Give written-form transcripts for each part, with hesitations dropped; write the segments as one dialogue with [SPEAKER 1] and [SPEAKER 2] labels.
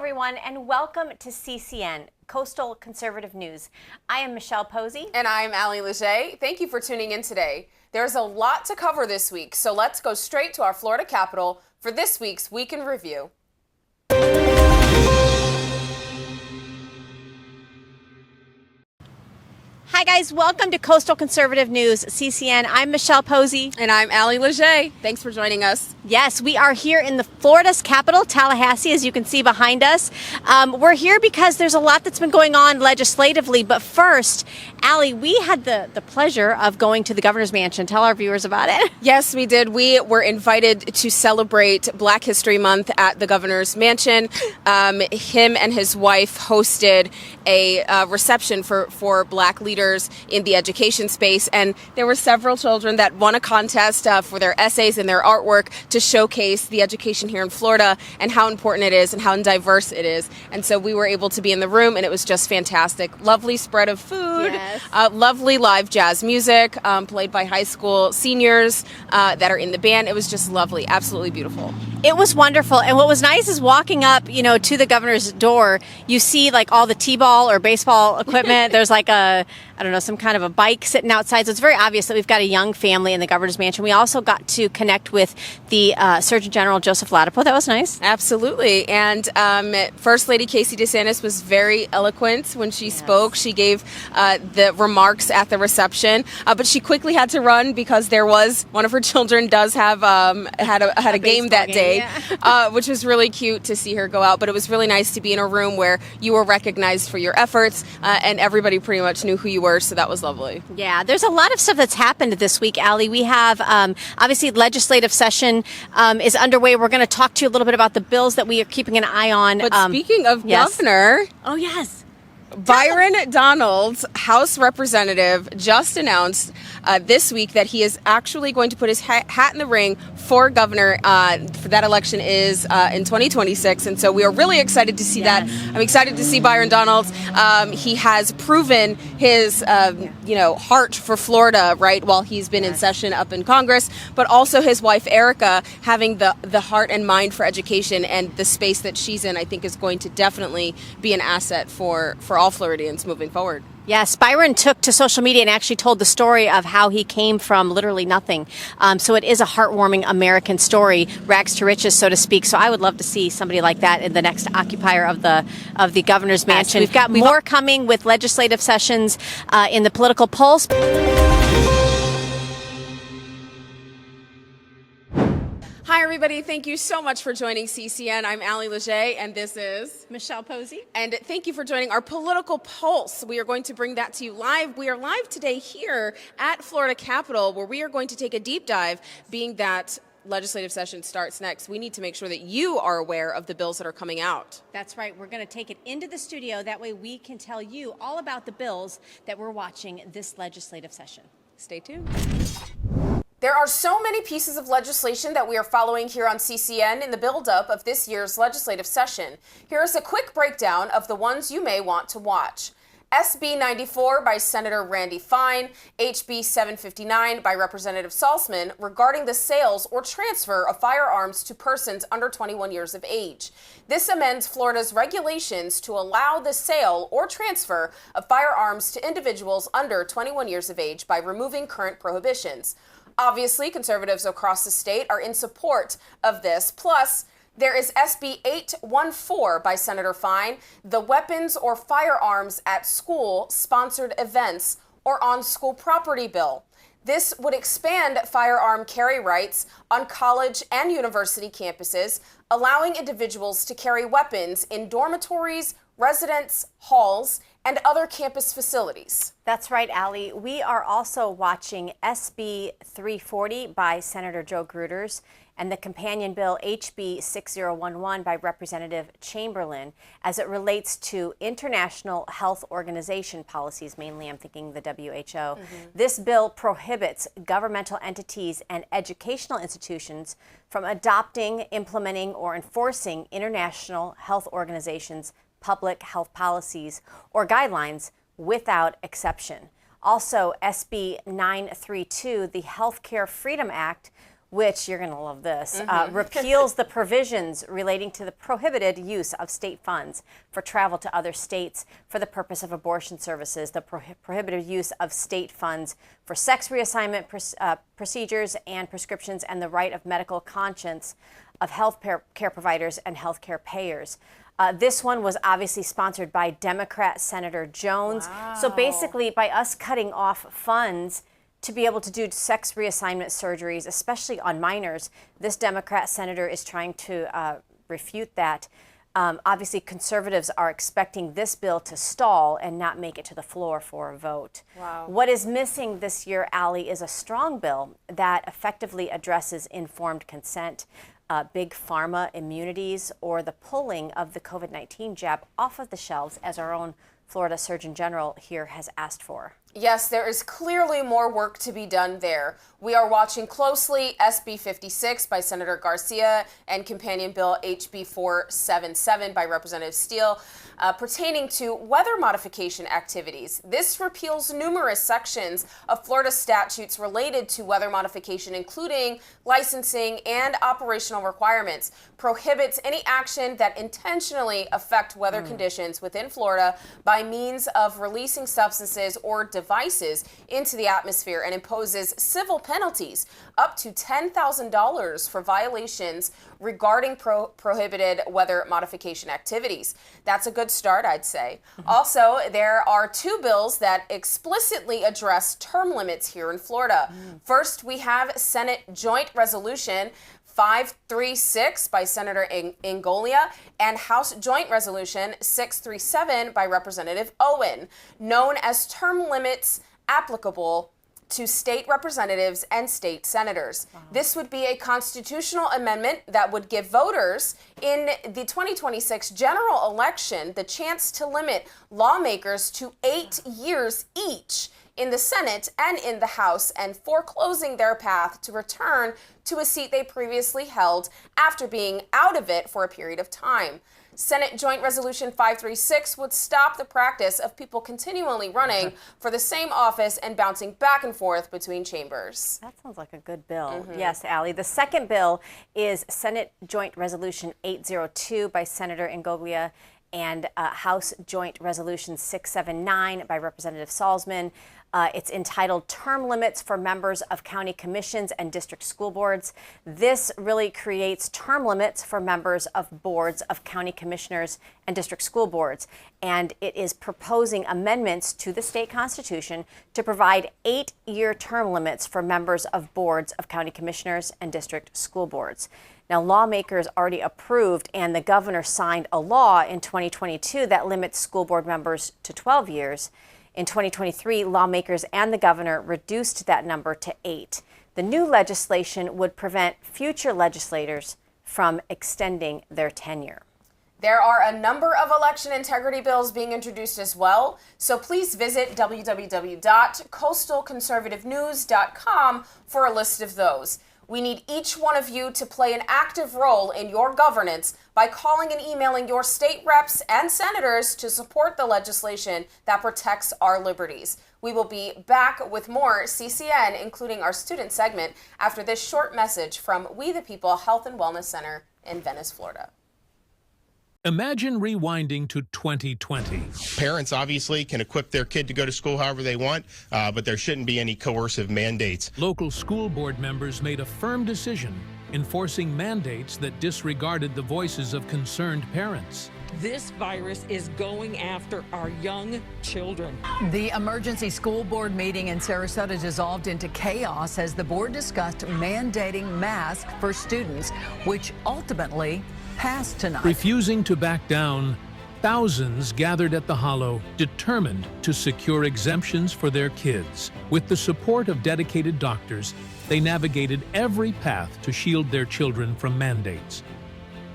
[SPEAKER 1] everyone, and welcome to CCN, Coastal Conservative News. I am Michelle Posey.
[SPEAKER 2] And I'm Allie Leger. Thank you for tuning in today. There's a lot to cover this week, so let's go straight to our Florida Capitol for this week's Week in Review.
[SPEAKER 1] Hi guys, welcome to Coastal Conservative News, CCN. I'm Michelle Posey.
[SPEAKER 2] And I'm Allie Leger. Thanks for joining us.
[SPEAKER 1] Yes, we are here in the Florida's capital, Tallahasse, as you can see behind us. We're here because there's a lot that's been going on legislatively, but first, Allie, we had the pleasure of going to the governor's mansion. Tell our viewers about it.
[SPEAKER 2] Yes, we did. We were invited to celebrate Black History Month at the governor's mansion. Him and his wife hosted a reception for Black leaders in the education space, and there were several children that won a contest for their essays and their artwork to showcase the education here in Florida and how important it is and how diverse it is. And so we were able to be in the room, and it was just fantastic. Lovely spread of food,
[SPEAKER 1] yes.
[SPEAKER 2] Lovely live jazz music played by high school seniors that are in the band. It was just lovely, absolutely beautiful.
[SPEAKER 1] It was wonderful. And what was nice is walking up, to the governor's door, you see like all the t-ball or baseball equipment. There's like some kind of a bike sitting outside. So it's very obvious that we've got a young family in the governor's mansion. We also got to connect with the Surgeon General, Joseph Ladapo. That was nice.
[SPEAKER 2] Absolutely. And First Lady Casey DeSantis was very eloquent when she spoke. She gave the remarks at the reception, but she quickly had to run because there was one of her children does have had a game that day. Yeah. Which was really cute to see her go out. But it was really nice to be in a room where you were recognized for your efforts and everybody pretty much knew who you were. So that was lovely.
[SPEAKER 1] Yeah, there's a lot of stuff that's happened this week, Allie. We have, obviously, legislative session is underway. We're going to talk to you a little bit about the bills that we are keeping an eye on.
[SPEAKER 2] But speaking of governor...
[SPEAKER 1] Oh, yes.
[SPEAKER 2] Byron Donalds, House Representative, just announced this week that he is actually going to put his hat in the ring for governor. For that election is in 2026, and so we are really excited to see that. I'm excited to see Byron Donalds. He has proven his, heart for Florida, right, while he's been in session up in Congress, but also his wife Erica having the heart and mind for education, and the space that she's in, I think, is going to definitely be an asset for all Floridians moving forward.
[SPEAKER 1] Yes, Byron took to social media and actually told the story of how he came from literally nothing. So it is a heartwarming American story, rags to riches, so to speak. So I would love to see somebody like that in the next occupier of the governor's mansion. We've got more coming with legislative sessions in the political pulse.
[SPEAKER 2] Hi, everybody. Thank you so much for joining CCN. I'm Allie Leger, and this is
[SPEAKER 1] Michelle Posey.
[SPEAKER 2] And thank you for joining our Political Pulse. We are going to bring that to you live. We are live today here at Florida Capitol, where we are going to take a deep dive, being that legislative session starts next. We need to make sure that you are aware of the bills that are coming out.
[SPEAKER 1] That's right. We're going to take it into the studio. That way we can tell you all about the bills that we're watching this legislative session.
[SPEAKER 2] Stay tuned. There are so many pieces of legislation that we are following here on CCN in the buildup of this year's legislative session. Here is a quick breakdown of the ones you may want to watch. SB 94 by Senator Randy Fine, HB 759 by Representative Salzman regarding the sales or transfer of firearms to persons under 21 years of age. This amends Florida's regulations to allow the sale or transfer of firearms to individuals under 21 years of age by removing current prohibitions. Obviously, conservatives across the state are in support of this. Plus, there is SB 814 by Senator Fine, the Weapons or Firearms at School Sponsored Events or on School Property bill. This would expand firearm carry rights on college and university campuses, allowing individuals to carry weapons in dormitories, residence halls, and other campus facilities.
[SPEAKER 1] That's right, Allie. We are also watching SB 340 by Senator Joe Gruters and the companion bill HB 6011 by Representative Chamberlain as it relates to international health organization policies, mainly I'm thinking the WHO. This bill prohibits governmental entities and educational institutions from adopting, implementing, or enforcing international health organizations' public health policies or guidelines without exception. Also, SB 932, the Healthcare Freedom Act, which you're going to love this, repeals the provisions relating to the prohibited use of state funds for travel to other states for the purpose of abortion services, the prohibited use of state funds for sex reassignment procedures and prescriptions, and the right of medical conscience of health care providers and health care payers. This one was obviously sponsored by Democrat Senator Jones.
[SPEAKER 2] Wow.
[SPEAKER 1] So basically, by us cutting off funds to be able to do sex reassignment surgeries, especially on minors, this Democrat senator is trying to refute that. Obviously, conservatives are expecting this bill to stall and not make it to the floor for a vote.
[SPEAKER 2] Wow.
[SPEAKER 1] What is missing this year, Allie, is a strong bill that effectively addresses informed consent, big pharma immunities, or the pulling of the COVID-19 jab off of the shelves, as our own Florida Surgeon General here has asked for.
[SPEAKER 2] Yes, there is clearly more work to be done there. We are watching closely SB 56 by Senator Garcia and companion bill HB 477 by Representative Steele pertaining to weather modification activities. This repeals numerous sections of Florida statutes related to weather modification, including licensing and operational requirements, prohibits any action that intentionally affect weather conditions within Florida by means of releasing substances or devices into the atmosphere, and imposes civil penalties up to $10,000 for violations regarding prohibited weather modification activities. That's a good start, I'd say. Also, there are two bills that explicitly address term limits here in Florida. First, we have Senate Joint Resolution 536 by Senator Ingoglia and House Joint Resolution 637 by Representative Owen, known as term limits applicable to state representatives and state senators. Wow. This would be a constitutional amendment that would give voters in the 2026 general election the chance to limit lawmakers to 8 years each in the Senate and in the House, and foreclosing their path to return to a seat they previously held after being out of it for a period of time. Senate Joint Resolution 536 would stop the practice of people continually running for the same office and bouncing back and forth between chambers.
[SPEAKER 1] That sounds like a good bill. Yes, Allie. The second bill is Senate Joint Resolution 802 by Senator Ingoglia and House Joint Resolution 679 by Representative Salzman. It's entitled Term Limits for Members of County Commissions and District School Boards. This really creates term limits for members of boards of county commissioners and district school boards. And it is proposing amendments to the state constitution to provide 8-year term limits for members of boards of county commissioners and district school boards. Now, lawmakers already approved and the governor signed a law in 2022 that limits school board members to 12 years. In 2023, lawmakers and the governor reduced that number to 8. The new legislation would prevent future legislators from extending their tenure.
[SPEAKER 2] There are a number of election integrity bills being introduced as well, so please visit www.coastalconservativenews.com for a list of those. We need each one of you to play an active role in your governance by calling and emailing your state reps and senators to support the legislation that protects our liberties. We will be back with more CCN, including our student segment, after this short message from We the People Health and Wellness Center in Venice, Florida.
[SPEAKER 3] Imagine rewinding to 2020.
[SPEAKER 4] Parents obviously can equip their kid to go to school however they want, but there shouldn't be any coercive mandates.
[SPEAKER 3] Local school board members made a firm decision, enforcing mandates that disregarded the voices of concerned parents.
[SPEAKER 5] This virus is going after our young children.
[SPEAKER 6] The emergency school board meeting in Sarasota dissolved into chaos as the board discussed mandating masks for students, which ultimately passed tonight.
[SPEAKER 3] Refusing to back down, thousands gathered at the Hollow, determined to secure exemptions for their kids. With the support of dedicated doctors, they navigated every path to shield their children from mandates.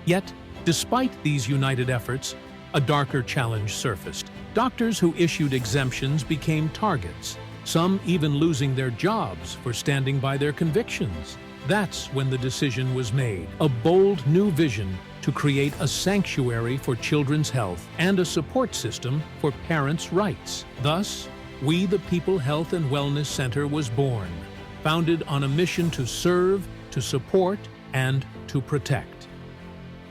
[SPEAKER 3] Yet, despite these united efforts, a darker challenge surfaced. Doctors who issued exemptions became targets, some even losing their jobs for standing by their convictions. That's when the decision was made, a bold new vision to create a sanctuary for children's health and a support system for parents' rights. Thus, We the People Health and Wellness Center was born, founded on a mission to serve, to support and to protect.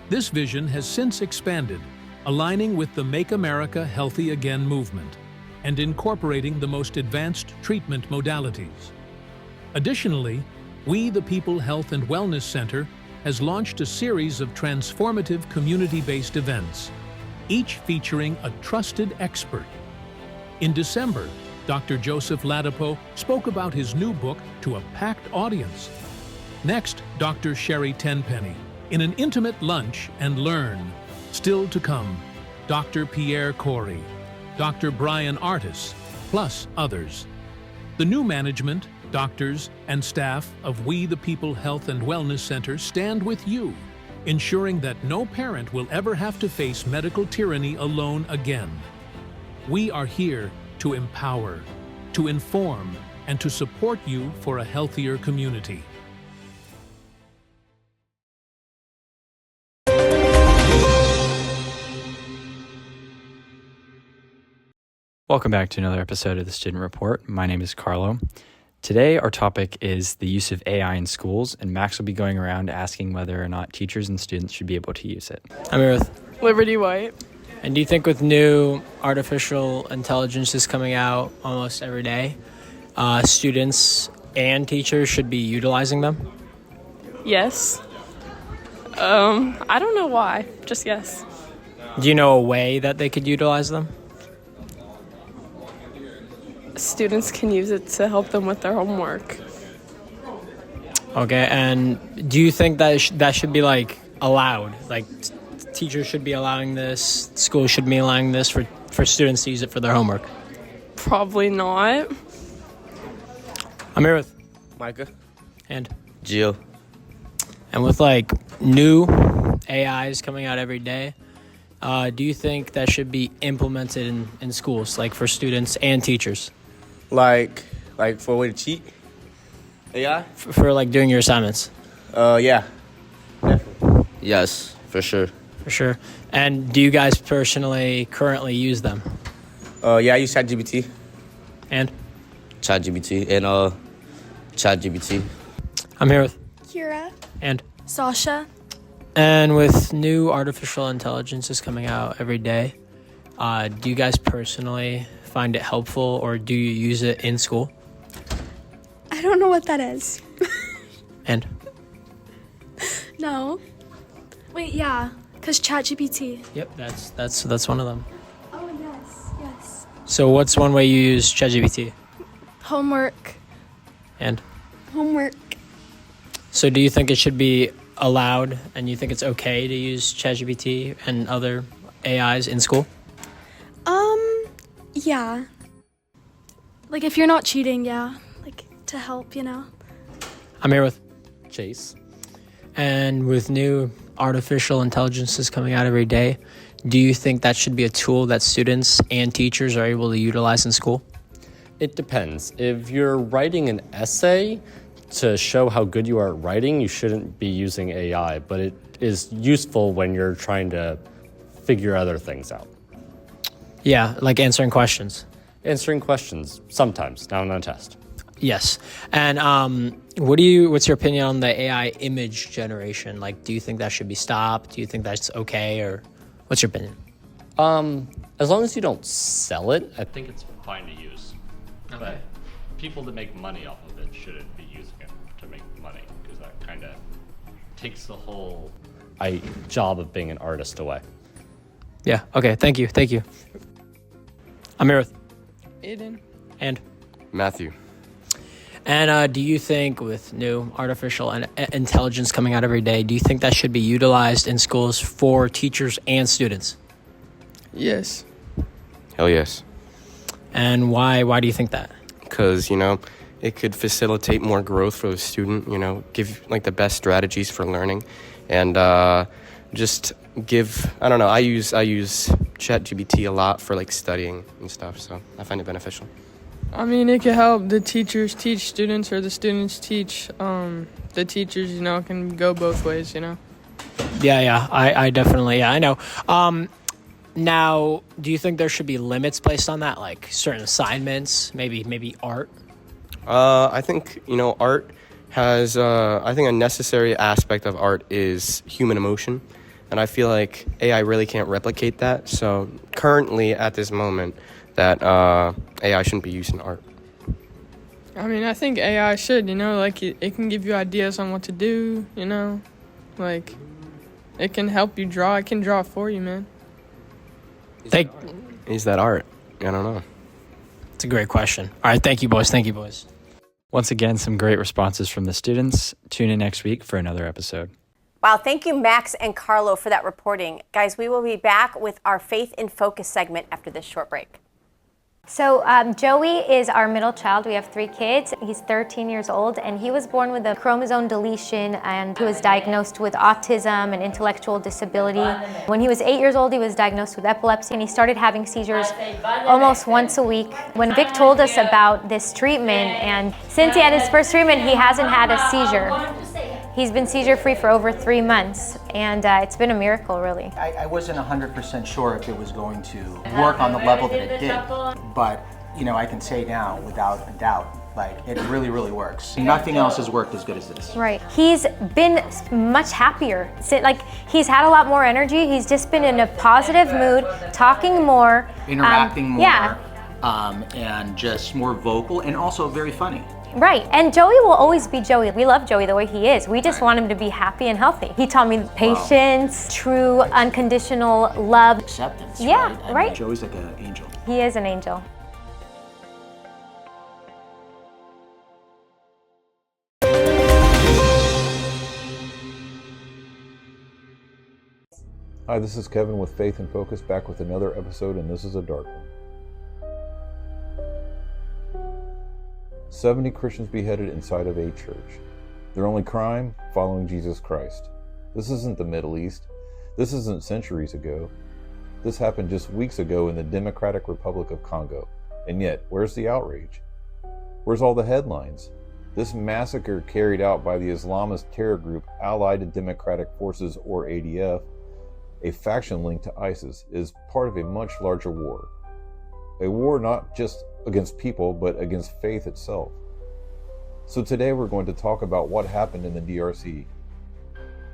[SPEAKER 3] This vision has since expanded, aligning with the Make America Healthy Again movement and incorporating the most advanced treatment modalities. Additionally, We the People Health and Wellness Center has launched a series of transformative community-based events, each featuring a trusted expert. In December, Dr. Joseph Ladapo spoke about his new book to a packed audience. Next, Dr. Sherry Tenpenny in an intimate lunch and learn. Still to come, Dr. Pierre Corey, Dr. Brian Artis, plus others. The new management, doctors, and staff of We the People Health and Wellness Center stand with you, ensuring that no parent will ever have to face medical tyranny alone again. We are here to empower, to inform, and to support you for a healthier community.
[SPEAKER 7] Welcome back to another episode of the Student Report. My name is Carlo. Today, our topic is the use of AI in schools, and Max will be going around asking whether or not teachers and students should be able to use it.
[SPEAKER 8] I'm here with
[SPEAKER 9] Liberty White.
[SPEAKER 8] And do you think with new artificial intelligences coming out almost every day, students and teachers should be utilizing them?
[SPEAKER 9] Yes. I don't know why. Just yes.
[SPEAKER 8] Do you know a way that they could utilize them?
[SPEAKER 9] Students can use it to help them with their homework.
[SPEAKER 8] Okay, and do you think that that should be like allowed? Like teachers should be allowing this, schools should be allowing this for students to use it for their homework?
[SPEAKER 9] Probably not.
[SPEAKER 8] I'm here with
[SPEAKER 10] Micah.
[SPEAKER 8] And
[SPEAKER 10] Gio.
[SPEAKER 8] And with like new AIs coming out every day, do you think that should be implemented in schools, like for students and teachers?
[SPEAKER 10] Like for a way to cheat? AI?
[SPEAKER 8] For like doing your assignments?
[SPEAKER 10] Yeah. Definitely. Yes, for sure.
[SPEAKER 8] For sure. And do you guys personally currently use them?
[SPEAKER 10] Yeah, I use ChatGPT.
[SPEAKER 8] And?
[SPEAKER 10] ChatGPT and ChatGPT.
[SPEAKER 8] I'm here with
[SPEAKER 11] Kira.
[SPEAKER 8] And?
[SPEAKER 11] Sasha.
[SPEAKER 8] And with new artificial intelligences coming out every day, do you guys personally find it helpful, or do you use it in school?
[SPEAKER 11] I don't know what that is.
[SPEAKER 8] And?
[SPEAKER 11] No. Wait, yeah, because ChatGPT.
[SPEAKER 8] Yep, that's one of them.
[SPEAKER 11] Oh, yes.
[SPEAKER 8] So what's one way you use ChatGPT?
[SPEAKER 11] Homework.
[SPEAKER 8] And?
[SPEAKER 11] Homework.
[SPEAKER 8] So do you think it should be allowed, and you think it's okay to use ChatGPT and other AIs in school?
[SPEAKER 11] Yeah. Like if you're not cheating, yeah. Like to help,
[SPEAKER 8] I'm here with
[SPEAKER 10] Chase.
[SPEAKER 8] And with new artificial intelligences coming out every day, do you think that should be a tool that students and teachers are able to utilize in school?
[SPEAKER 12] It depends. If you're writing an essay to show how good you are at writing, you shouldn't be using AI, but it is useful when you're trying to figure other things out.
[SPEAKER 8] Yeah, like answering questions.
[SPEAKER 12] Answering questions, sometimes, not on a test.
[SPEAKER 8] Yes. And what's your opinion on the AI image generation? Like, do you think that should be stopped? Do you think that's okay, or what's your opinion?
[SPEAKER 12] As long as you don't sell it, I think it's fine to use. Okay. But people that make money off of it shouldn't be using it to make money, because that kind of takes the whole job of being an artist away.
[SPEAKER 8] Yeah, okay, thank you. I'm here with
[SPEAKER 9] Aiden.
[SPEAKER 8] And?
[SPEAKER 10] Matthew.
[SPEAKER 8] And do you think with new artificial intelligence coming out every day, do you think that should be utilized in schools for teachers and students?
[SPEAKER 9] Yes.
[SPEAKER 10] Hell yes.
[SPEAKER 8] And why do you think that?
[SPEAKER 10] Because, it could facilitate more growth for the student, give like the best strategies for learning, and just give, I don't know, I use ChatGPT a lot for like studying and stuff, so I find it beneficial.
[SPEAKER 9] I mean, it can help the teachers teach students, or the students teach the teachers, can go both ways,
[SPEAKER 8] Yeah, I definitely, I know. Now, do you think there should be limits placed on that, like certain assignments, maybe art?
[SPEAKER 10] I think, art has, I think a necessary aspect of art is human emotion. And I feel like AI really can't replicate that. So currently, at this moment, that AI shouldn't be used in art.
[SPEAKER 9] I mean, I think AI should, like it can give you ideas on what to do, like it can help you draw. It can draw for you, man.
[SPEAKER 10] Is that art? I don't know.
[SPEAKER 8] It's a great question. All right, thank you, boys. Thank you, boys.
[SPEAKER 7] Once again, some great responses from the students. Tune in next week for another episode.
[SPEAKER 1] Wow, thank you, Max and Carlo, for that reporting. Guys, we will be back with our Faith in Focus segment after this short break.
[SPEAKER 13] So Joey is our middle child. We have 3 kids. He's 13 years old, and he was born with a chromosome deletion, and he was diagnosed with autism and intellectual disability. When he was 8 years old, he was diagnosed with epilepsy, and he started having seizures almost once a week. When Vic told us about this treatment, and since he had his first treatment, he hasn't had a seizure. He's been seizure-free for over 3 months, and it's been a miracle, really.
[SPEAKER 14] I wasn't 100% sure if it was going to work on the level that it did, but I can say now, without a doubt, like, it really, really works. Nothing else has worked as good as this.
[SPEAKER 13] Right. He's been much happier. Like, he's had a lot more energy. He's just been in a positive mood, talking more.
[SPEAKER 14] Interacting more.
[SPEAKER 13] Yeah.
[SPEAKER 14] And just more vocal, and also very funny.
[SPEAKER 13] Right, and Joey will always be Joey. We love Joey the way he is. We just want him to be happy and healthy. He taught me patience, true unconditional love.
[SPEAKER 14] Acceptance,
[SPEAKER 13] yeah,
[SPEAKER 14] right? I mean, Joey's like an angel.
[SPEAKER 13] He is an angel.
[SPEAKER 15] Hi, this is Kevin with Faith in Focus, back with another episode, and this is a dark one. 70 Christians beheaded inside of a church. Their only crime? Following Jesus Christ. This isn't the Middle East. This isn't centuries ago. This happened just weeks ago in the Democratic Republic of Congo. And yet, where's the outrage? Where's all the headlines? This massacre carried out by the Islamist terror group Allied Democratic Forces, or ADF, a faction linked to ISIS, is part of a much larger war. A war not just against people, but against faith itself. So today we're going to talk about what happened in the DRC,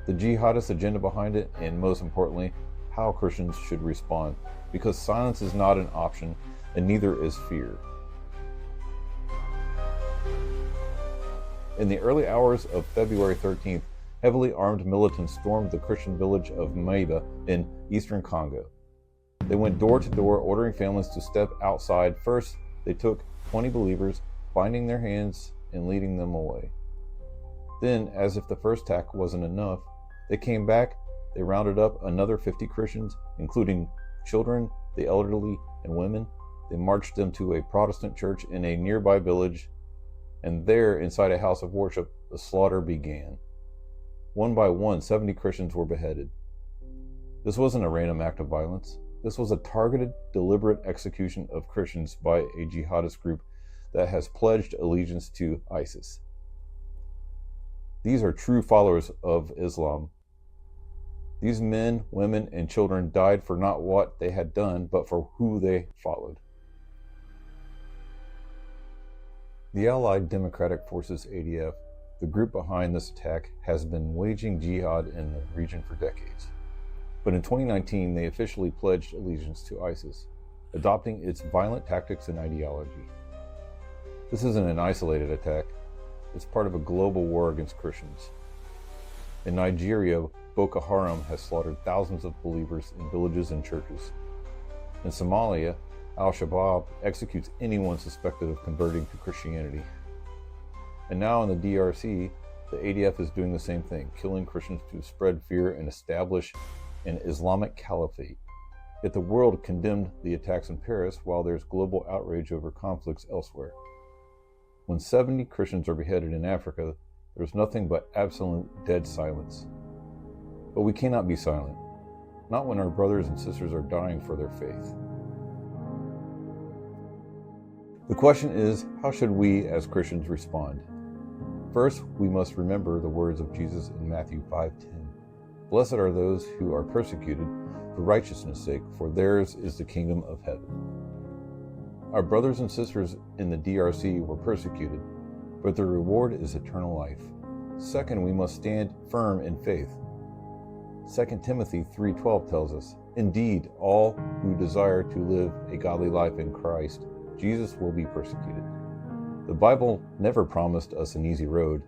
[SPEAKER 15] the jihadist agenda behind it, and most importantly, how Christians should respond, because silence is not an option, and neither is fear. In the early hours of February 13th, heavily armed militants stormed the Christian village of Maiba in eastern Congo. They went door to door, ordering families to step outside. First, they took 20 believers, binding their hands and leading them away. Then, as if the first attack wasn't enough, they came back. They rounded up another 50 Christians, including children, the elderly, and women. They marched them to a Protestant church in a nearby village, and there, inside a house of worship, the slaughter began. One by one, 70 Christians were beheaded. This wasn't a random act of violence. This was a targeted, deliberate execution of Christians by a jihadist group that has pledged allegiance to ISIS. These are true followers of Islam. These men, women, and children died for not what they had done, but for who they followed. The Allied Democratic Forces, ADF, the group behind this attack, has been waging jihad in the region for decades. But in 2019, they officially pledged allegiance to ISIS, adopting its violent tactics and ideology. This isn't an isolated attack. It's part of a global war against Christians. In Nigeria, Boko Haram has slaughtered thousands of believers in villages and churches. In Somalia, Al-Shabaab executes anyone suspected of converting to Christianity. And now in the DRC, the ADF is doing the same thing, killing Christians to spread fear and establish an Islamic caliphate. Yet the world condemned the attacks in Paris while there's global outrage over conflicts elsewhere. When 70 Christians are beheaded in Africa, there's nothing but absolute dead silence. But we cannot be silent, not when our brothers and sisters are dying for their faith. The question is, how should we as Christians respond? First, we must remember the words of Jesus in Matthew 5:10. Blessed are those who are persecuted for righteousness' sake, for theirs is the kingdom of heaven. Our brothers and sisters in the DRC were persecuted, but the reward is eternal life. Second, we must stand firm in faith. 2 Timothy 3:12 tells us, "Indeed, all who desire to live a godly life in Christ Jesus will be persecuted." The Bible never promised us an easy road.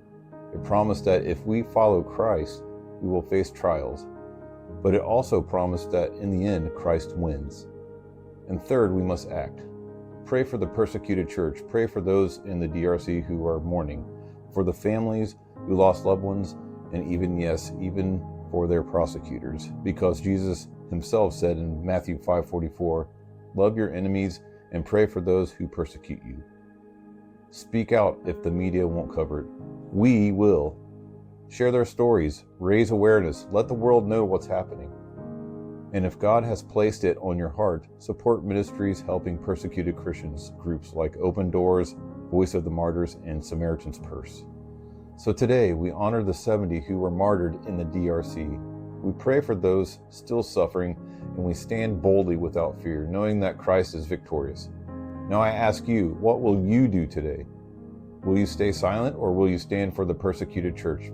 [SPEAKER 15] It promised that if we follow Christ, we will face trials. But it also promised that in the end, Christ wins. And third, we must act. Pray for the persecuted church. Pray for those in the DRC who are mourning, for the families who lost loved ones, and even for their prosecutors. Because Jesus himself said in Matthew 5:44, "Love your enemies and pray for those who persecute you." Speak out if the media won't cover it. We will. Share their stories, raise awareness, let the world know what's happening. And if God has placed it on your heart, support ministries helping persecuted Christians, groups like Open Doors, Voice of the Martyrs, and Samaritan's Purse. So today, we honor the 70 who were martyred in the DRC. We pray for those still suffering, and we stand boldly without fear, knowing that Christ is victorious. Now I ask you, what will you do today? Will you stay silent, or will you stand for the persecuted church?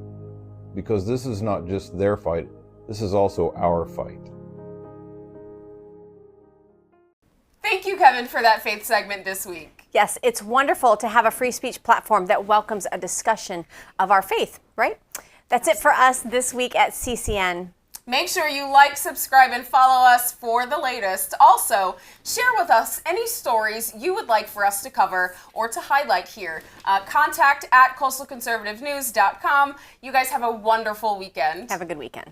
[SPEAKER 15] Because this is not just their fight, this is also our fight.
[SPEAKER 2] Thank you, Kevin, for that faith segment this week.
[SPEAKER 1] Yes, it's wonderful to have a free speech platform that welcomes a discussion of our faith, right? That's it for us this week at CCN.
[SPEAKER 2] Make sure you like, subscribe, and follow us for the latest. Also, share with us any stories you would like for us to cover or to highlight here. Contact at coastalconservativenews.com. You guys have a wonderful weekend.
[SPEAKER 1] Have a good weekend.